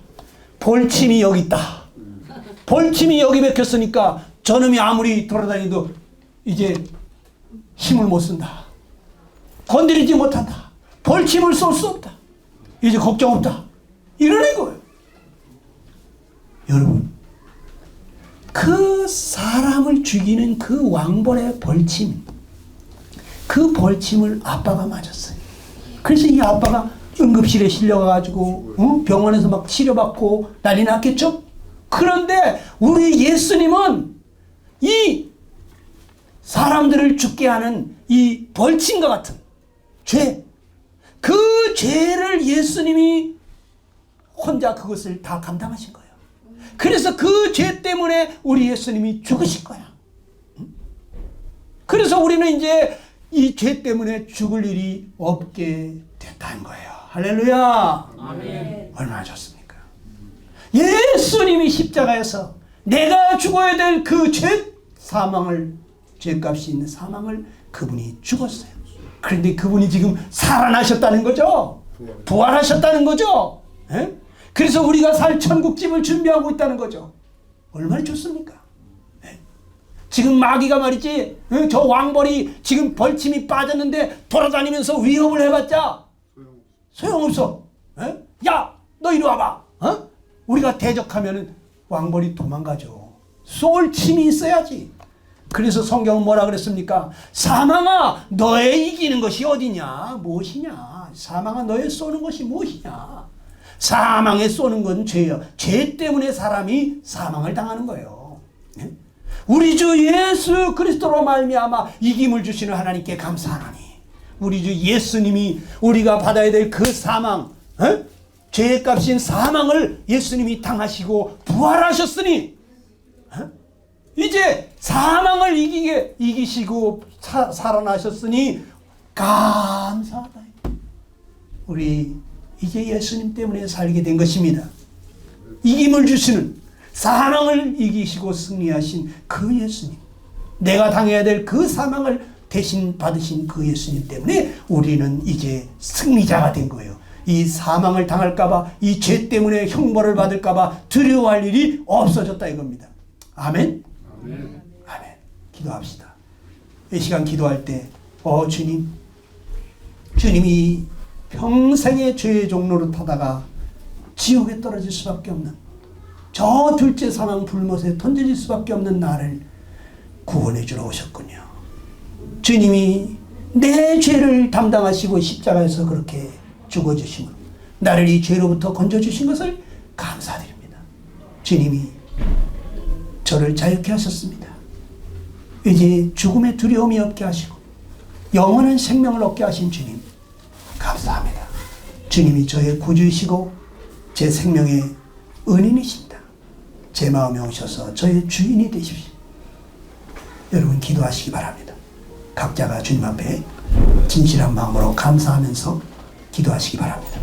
벌침이 여기 있다. 벌침이 여기 맥혔으니까 저놈이 아무리 돌아다니도 이제 힘을 못 쓴다. 건드리지 못한다. 벌침을 쏠 수 없다. 이제 걱정 없다. 이러는 거예요. 여러분, 그 사람을 죽이는 그 왕벌의 벌침, 그 벌침을 아빠가 맞았어요. 그래서 이 아빠가 응급실에 실려가가지고 병원에서 막 치료받고 난리 났겠죠? 그런데 우리 예수님은 이 사람들을 죽게 하는 이 벌침과 같은 죄, 그 죄를 예수님이 혼자 그것을 다 감당하신 거예요. 그래서 그 죄 때문에 우리 예수님이 죽으신 거야. 그래서 우리는 이제 이 죄 때문에 죽을 일이 없게 됐다는 거예요. 할렐루야. 아멘. 얼마나 좋습니까? 예수님이 십자가에서 내가 죽어야 될 그 죄 사망을, 죄값이 있는 사망을 그분이 죽었어요. 그런데 그분이 지금 살아나셨다는 거죠. 부활하셨다는 거죠. 에? 그래서 우리가 살 천국집을 준비하고 있다는 거죠. 얼마나 좋습니까? 에? 지금 마귀가 말이지, 저 왕벌이 지금 벌침이 빠졌는데 돌아다니면서 위협을 해봤자 소용없어. 에? 야, 너 이리 와봐. 우리가 대적하면 왕벌이 도망가죠. 쏠 침이 있어야지. 그래서 성경은 뭐라 그랬습니까? 사망아, 너의 이기는 것이 어디냐? 무엇이냐? 사망아, 너의 쏘는 것이 무엇이냐? 사망에 쏘는 건 죄야. 죄 때문에 사람이 사망을 당하는 거예요. 네? 우리 주 예수 그리스도로 말미암아 이김을 주시는 하나님께 감사하노니, 우리 주 예수님이 우리가 받아야 될 그 사망, 죄의 값인 사망을 예수님이 당하시고 부활하셨으니, 이제 사망을 이기시고 살아나셨으니 감사하다. 우리 이제 예수님 때문에 살게 된 것입니다. 이김을 주시는, 사망을 이기시고 승리하신 그 예수님, 내가 당해야 될 그 사망을 대신 받으신 그 예수님 때문에 우리는 이제 승리자가 된 거예요. 이 사망을 당할까봐, 이 죄 때문에 형벌을 받을까봐 두려워할 일이 없어졌다 이겁니다. 아멘? 아멘. 아멘. 기도합시다. 이 시간 기도할 때, 주님, 주님이 평생의 죄의 종로를 타다가 지옥에 떨어질 수밖에 없는, 저 둘째 사망 불못에 던져질 수밖에 없는 나를 구원해 주러 오셨군요. 주님이 내 죄를 담당하시고 십자가에서 그렇게 죽어주심으로 나를 이 죄로부터 건져주신 것을 감사드립니다. 주님이 저를 자유케 하셨습니다. 이제 죽음의 두려움이 없게 하시고 영원한 생명을 얻게 하신 주님, 감사합니다. 주님이 저의 구주이시고 제 생명의 은인이십니다. 제 마음에 오셔서 저의 주인이 되십시오. 여러분 기도하시기 바랍니다. 각자가 주님 앞에 진실한 마음으로 감사하면서 기도하시기 바랍니다.